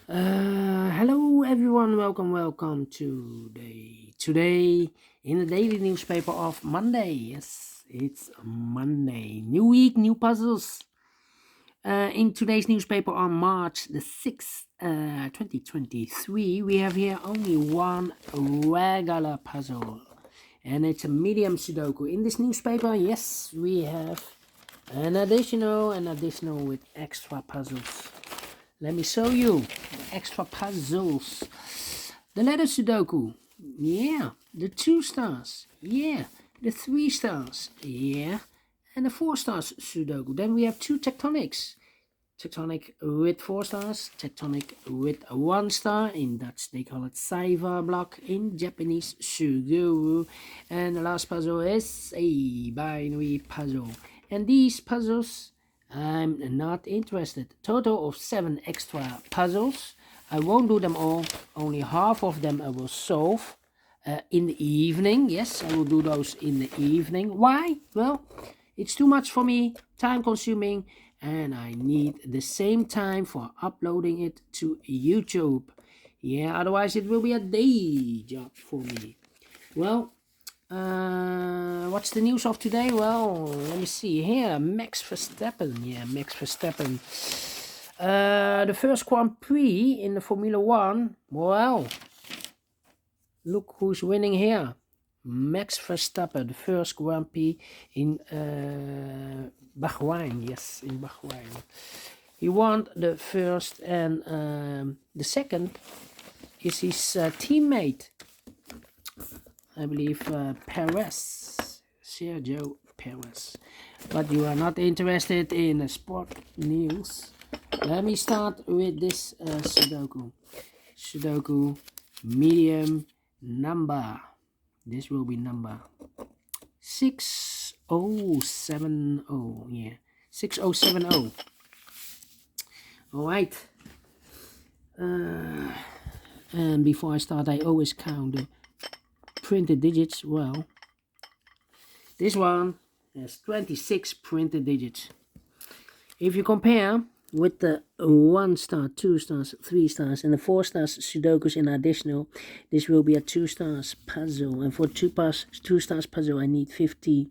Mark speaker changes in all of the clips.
Speaker 1: Hello everyone, welcome to today in the daily newspaper of Monday. Yes, it's Monday. New week, new puzzles. In today's newspaper on March the 6th, 2023, we have here only one regular puzzle. And it's a medium Sudoku. In this newspaper, yes, we have an additional with extra puzzles. Let me show you the extra puzzles. The letter Sudoku, yeah. The 2 stars, yeah. The 3 stars, yeah. And the 4 stars Sudoku. Then we have 2 tectonics. Tectonic with 4 stars, tectonic with 1 star. In Dutch they call it Saiva block. In Japanese Suguru. And the last puzzle is a binary puzzle. And these puzzles, I'm not interested. Total of 7 extra puzzles. I won't do them all. Only half of them I will solve in the evening. Yes, I will do those in the evening. Why? Well, it's too much for me, time consuming, and I need the same time for uploading it to YouTube. Yeah, otherwise it will be a day job for me. Well, what's the news of today? Well, let me see here. Max Verstappen. Yeah, Max Verstappen. The first Grand Prix in the Formula 1. Well, look who's winning here. Max Verstappen, the first Grand Prix in Bahrain. Yes, in Bahrain. He won the first, and the second is his teammate, I believe, Perez, Sergio Perez. But you are not interested in sport news. Let me start with this Sudoku. Sudoku medium number. This will be number 6070. Yeah, 6070. All right. And before I start, I always count the printed digits. Well, this one has 26 printed digits. If you compare with the 1 star, 2 stars, 3 stars, and the 4 stars Sudokus in additional, this will be a 2 stars puzzle. And for 2 stars puzzle, I need 50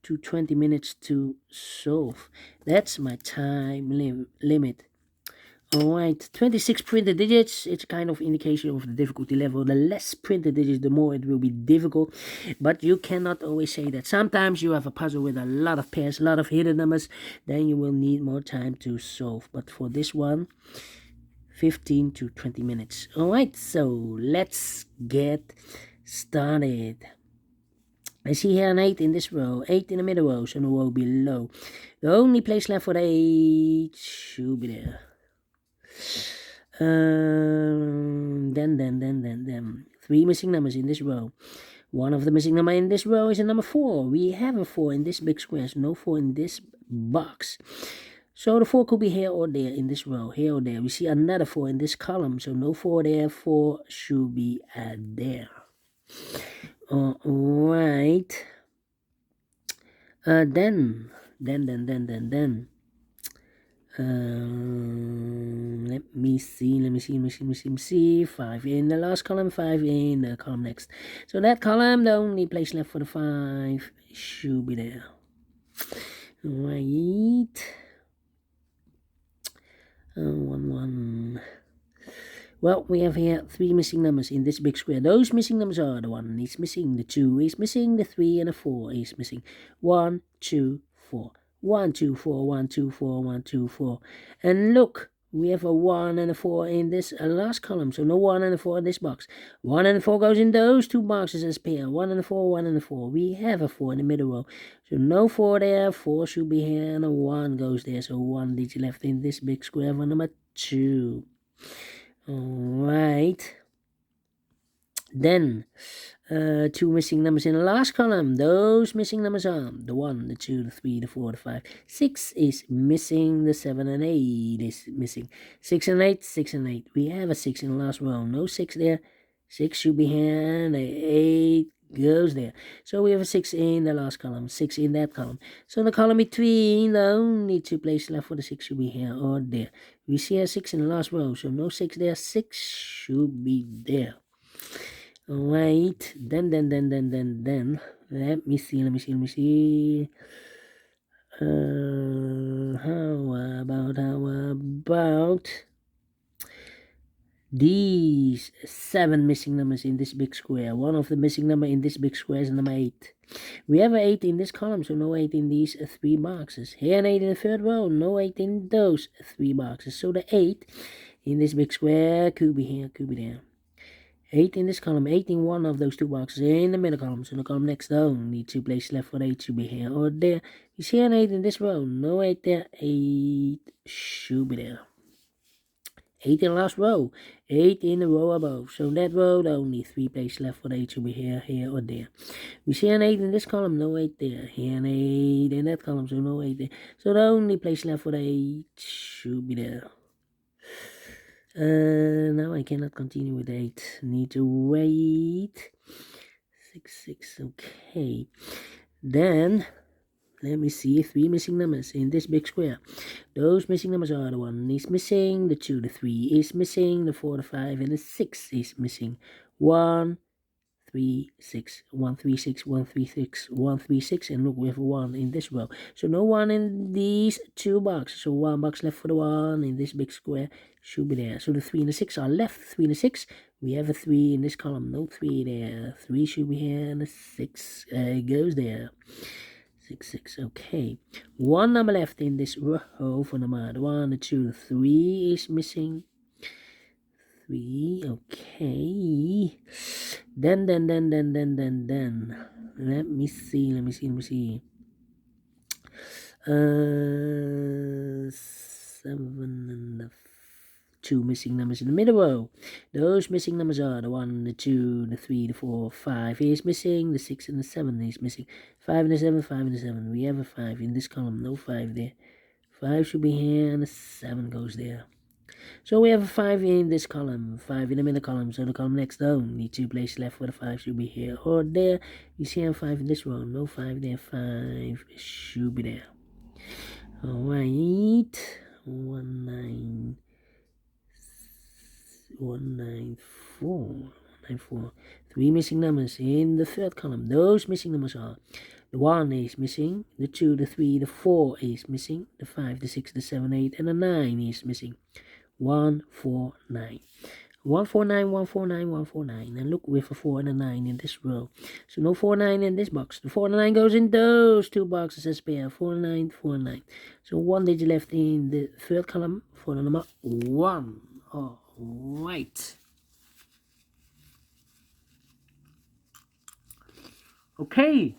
Speaker 1: to 20 minutes to solve. That's my time limit. Alright, 26 printed digits. It's a kind of indication of the difficulty level. The less printed digits, the more it will be difficult. But you cannot always say that. Sometimes you have a puzzle with a lot of pairs, a lot of hidden numbers. Then you will need more time to solve. But for this one, 15 to 20 minutes. Alright, so let's get started. I see here an 8 in this row, 8 in the middle row, so the row below. The only place left for the 8 should be there. Then 3 missing numbers in this row. One of the missing number in this row is a number 4. We have a 4 in this big square, so no 4 in this box. So the 4 could be here or there in this row, here or there. We see another 4 in this column, so no 4 there. 4 should be there. Alright. Then. Let me see. 5 in the last column, 5 in the column next. So that column, the only place left for the 5 should be there. Right. 1. Well, we have here 3 missing numbers in this big square. Those missing numbers are the 1 is missing, the 2 is missing, the 3 and the 4 is missing. 1, 2, 4. 1, 2, 4, 1, 2, 4, 1, 2, 4. And look, we have a 1 and a 4 in this last column. So no 1 and a 4 in this box. 1 and a 4 goes in those 2 boxes as pair. 1 and a 4, 1 and a 4. We have a 4 in the middle row. So no 4 there. 4 should be here and a 1 goes there. So 1 digit left in this big square for number 2. Alright. Then 2 missing numbers in the last column. Those missing numbers are the 1, the 2, the 3, the 4, the 5. 6 is missing. The 7 and 8 is missing. 6 and 8, 6 and 8. We have a 6 in the last row. No 6 there. 6 should be here. And the 8 goes there. So we have a 6 in the last column, 6 in that column. So in the column between, the only 2 places left for the 6 should be here or there. We see a 6 in the last row, so no 6 there, 6 should be there. Alright, then, let me see. How about these 7 missing numbers in this big square? One of the missing number in this big square is number 8. We have an 8 in this column, so no 8 in these 3 boxes. Here an 8 in the third row, no 8 in those 3 boxes. So the 8 in this big square could be here, could be there. 8 in this column, 8 in one of those 2 boxes in the middle column. So the column next down, need 2 places left for the 8 should be here or there. You see an 8 in this row, no 8 there, 8 should be there. 8 in the last row, 8 in the row above. So that row, only 3 places left for the 8 should be here, here or there. We see an 8 in this column, no 8 there. Here an 8 in that column, so no 8 there. So the only place left for the 8 should be there. Now I cannot continue with 8. Need to wait. 6, okay. Then, let me see 3 missing numbers in this big square. Those missing numbers are the 1 is missing, the 2, the 3 is missing, the 4, the 5, and the 6 is missing. 1, 3, 6, 1, 3, 6, 1, 3, 6, 1, 3, 6, and look, we have 1 in this row. So no 1 in these 2 boxes. So 1 box left for the 1 in this big square should be there. So the 3 and the 6 are left. 3 and the 6, we have a 3 in this column. No 3 there. 3 should be here, and the 6 goes there. 6, okay. 1 number left in this row for number 1, the 2, the 3 is missing. 3, okay. Then. Let me see. 7 and the 2 missing numbers in the middle row. Those missing numbers are the 1, the 2, the 3, the 4, 5 is missing, the 6 and the 7 is missing. 5 and the 7, 5 and the 7. We have a 5 in this column, no 5 there. 5 should be here, and the 7 goes there. So we have a 5 in this column, 5 in the middle column, so the column next down, need 2 places left for the 5 should be here or there. You see I have 5 in this row, no 5 there, 5 should be there. Alright, 194. 3 missing numbers in the third column. Those missing numbers are the 1 is missing, the 2, the 3, the 4 is missing, the 5, the 6, the 7, 8, and the 9 is missing. 149. 149. And look, we have a 4 and a 9 in this row. So no 49 in this box. The 4 and 9 goes in those 2 boxes as pair. 49. So 1 digit left in the third column for the number 1. Alright. Okay.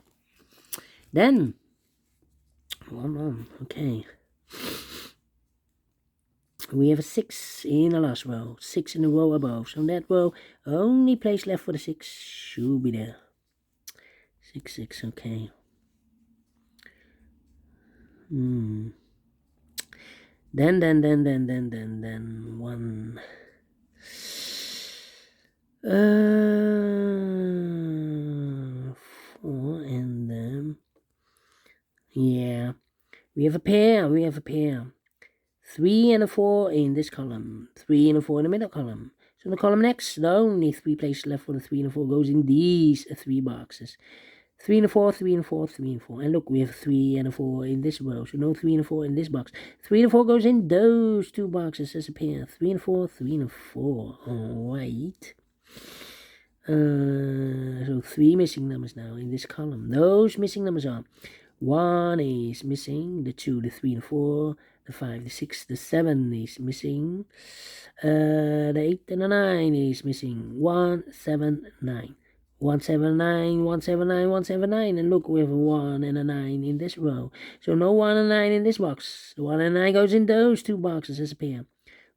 Speaker 1: Then. Okay. We have a 6 in the last row, 6 in the row above. So in that row, only place left for the 6 should be there. 6, okay. Then 1. 4 and then, yeah, we have a pair. 3 and a 4 in this column, 3 and a 4 in the middle column. So in the column next, the only 3 places left for the 3 and a 4 goes in these 3 boxes. 3 and a 4, 3 and a 4, 3 and 4. And look, we have 3 and a 4 in this row. So no 3 and a 4 in this box. 3 and a 4 goes in those 2 boxes as a pair. 3 and a 4, 3 and a 4. Alright. So 3 missing numbers now in this column. Those missing numbers are 1 is missing, the 2, the 3, the 4, the 5, the 6, the 7 is missing, the 8 and the 9 is missing. 179. 179, and look, we have a 1 and a 9 in this row. So no 1 and 9 in this box. The 1 and 9 goes in those 2 boxes as a pair.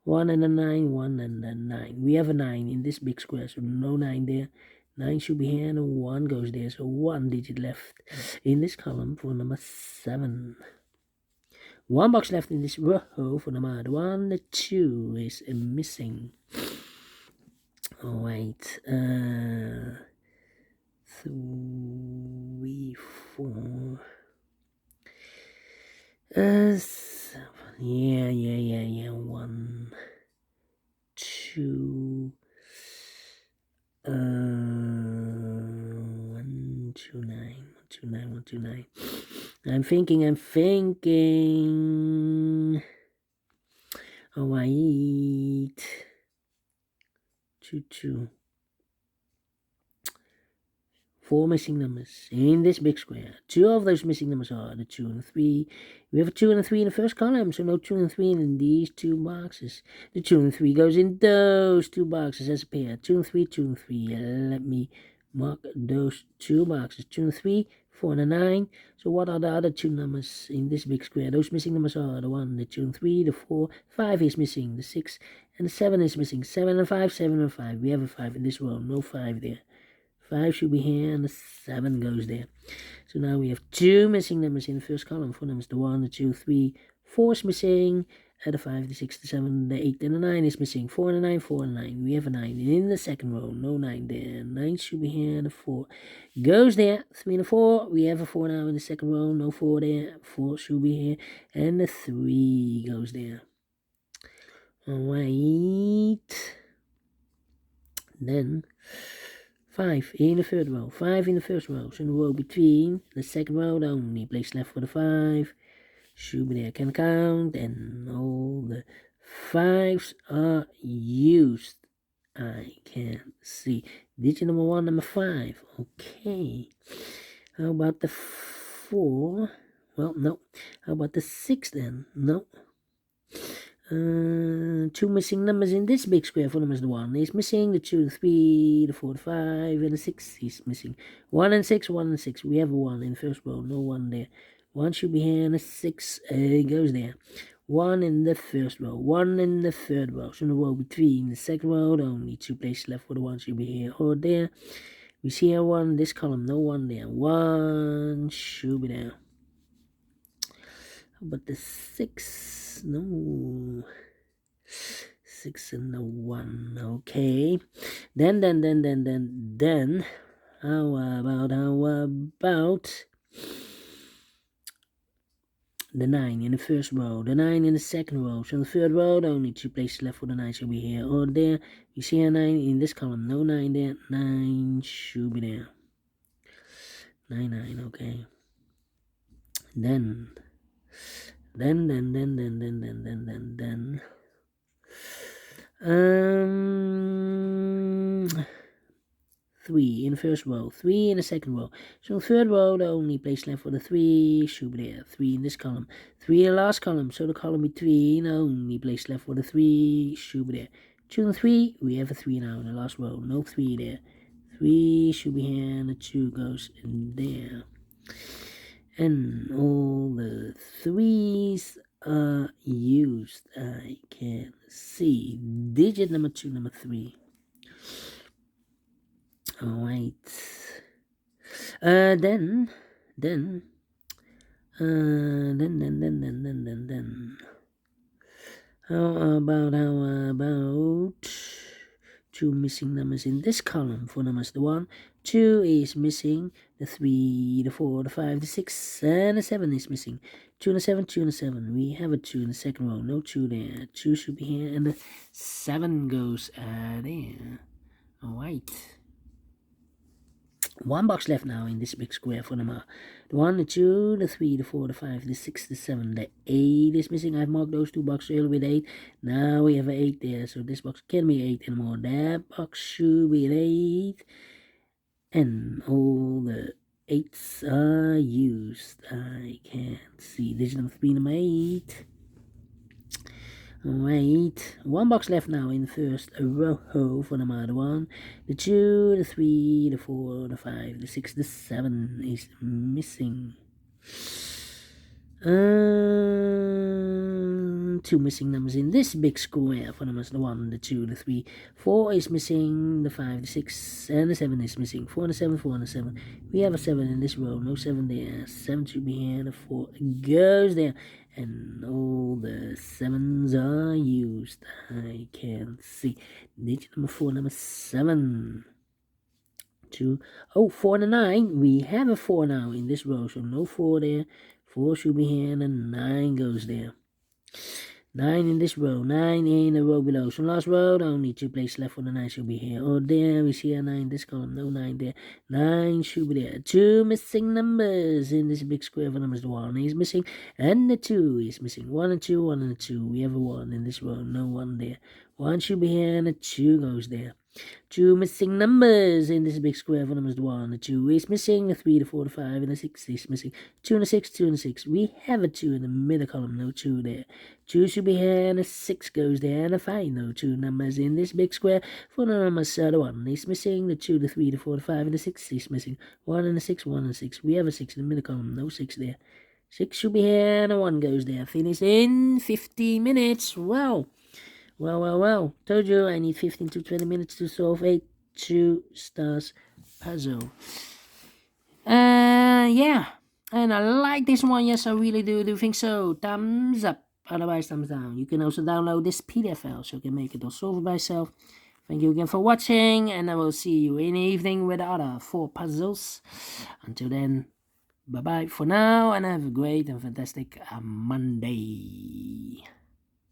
Speaker 1: 1 and a 9, 1 and a 9. We have a 9 in this big square, so no 9 there. 9 should be here, and a 1 goes there, so 1 digit left in this column for number 7. 1 box left in this row for number 1. The 2 is missing. Alright, 3, 4. Yeah. 1, 2. 129. I'm thinking. Oh, I eat 2. 4 missing numbers in this big square. 2 of those missing numbers are the 2 and the 3. We have a 2 and a 3 in the first column, so no 2 and 3 in these 2 boxes. The 2 and 3 goes in those 2 boxes as a pair. 2 and 3, 2 and 3. Let me mark those 2 boxes. 2 and 3, 4 and a 9. So what are the other 2 numbers in this big square? Those missing numbers are the 1, the 2 and 3, the 4, 5 is missing, the 6 and the 7 is missing. 7 and 5, 7 and 5. We have a 5 in this row, no 5 there. 5 should be here, and the 7 goes there. So now we have 2 missing numbers in the first column. 4 numbers, the 1, the 2, 3, 4 is missing. The 5, the 6, the 7, the 8, and the 9 is missing. 4 and a 9, 4 and 9. We have a 9 in the second row. No 9 there. 9 should be here, and the 4 goes there. 3 and a 4. We have a 4 now in the second row. No 4 there. 4 should be here, and the 3 goes there. Alright. Then 5 in the third row, 5 in the first row. So in the row between the second row, the only place left for the 5 should be there. Can count, and all the 5s are used. I can see. Digit number 1, number 5. Okay. How about the 4? Well, no. How about the 6 then? No. 2 missing numbers in this big square. 4 numbers, the 1 is missing, the 2, the 3, the 4, the 5, and the 6 is missing. 1 and 6, 1 and 6. We have a 1 in the first row, no 1 there. 1 should be here, and a 6 goes there. 1 in the first row, 1 in the third row. So in the row between the second row, the only 2 places left for the 1 should be here or there. We see a 1 in this column, no 1 there. 1 should be there. How about the 6? No. 6 and the 1. Okay. Then how about the 9 in the first row, the 9 in the second row. So in the third row, the only 2 places left for the 9 should be here or there. You see a 9 in this column, no 9 there. 9 should be there. 9, okay. Then 3 in the first row, 3 in the second row. So in the third row, the only place left for the 3 should be there. 3 in this column, 3 in the last column. So the column between, the only place left for the 3 should be there. 2 and 3, we have a 3 now in the last row. No 3 there. 3 should be here, and the 2 goes in there. And all the 3s are used. I can see. Digit number 2, number 3. Alright. Then. How about 2 missing numbers in this column? 4 numbers, the 1, 2 is missing, the 3, the 4, the 5, the 6, and the 7 is missing. 2 and a 7, 2 and a 7. We have a 2 in the second row, no 2 there. 2 should be here, and the 7 goes there. Alright. 1 box left now in this big square for number. The 1, the 2, the 3, the 4, the 5, the 6, the 7, the 8 is missing. I've marked those 2 boxes earlier with 8. Now we have an 8 there, so this box can't be 8 anymore. That box should be an 8. And all the 8s are used. I can't see. Digit number 3, number 8. Alright, 1 box left now in the first row for number 1. The 2, the 3, the 4, the 5, the 6, the 7 is missing. 2 missing numbers in this big square for numbers the 1, the 2, the 3, 4 is missing, the 5, the 6, and the 7 is missing. 4 and a 7, 4 and a 7. We have a 7 in this row, no 7 there. 7 should be here, the 4 goes there. And all the 7s are used. I can see. Digit number 4, number 7. 2. Oh, 4 and a 9. We have a 4 now in this row, so no 4 there. 4 should be here, and a 9 goes there. 9 in this row, 9 in the row below. So last row, only 2 places left for the 9 should be here. Oh, there we see a 9 in this column, no 9 there. 9 should be there. 2 missing numbers in this big square for numbers. The 1 is missing, and the 2 is missing. 1 and 2, 1 and 2. We have a 1 in this row, no 1 there. 1 should be here, and a 2 goes there. 2 missing numbers in this big square for numbers. The 1, the 2 is missing, the 3, the 4, the 5, and the 6 is missing. 2 and a 6, 2 and a 6. We have a 2 in the middle column, no 2 there. 2 should be here, and a 6 goes there, and a 5, no 2 numbers in this big square for the numbers. The 1 is missing, the 2, the 3, the 4, the 5, and the 6 is missing. 1 and a 6, 1 and 6. We have a 6 in the middle column, no 6 there. 6 should be here, and a 1 goes there. Finished in 50 minutes. Wow. Well. Told you I need 15 to 20 minutes to solve a 2 stars puzzle. Yeah. And I like this one. Yes, I really do think so. Thumbs up. Otherwise, thumbs down. You can also download this PDF file so you can make it or solve it by yourself. Thank you again for watching, and I will see you in the evening with the other 4 puzzles. Until then, bye-bye for now, and have a great and fantastic Monday.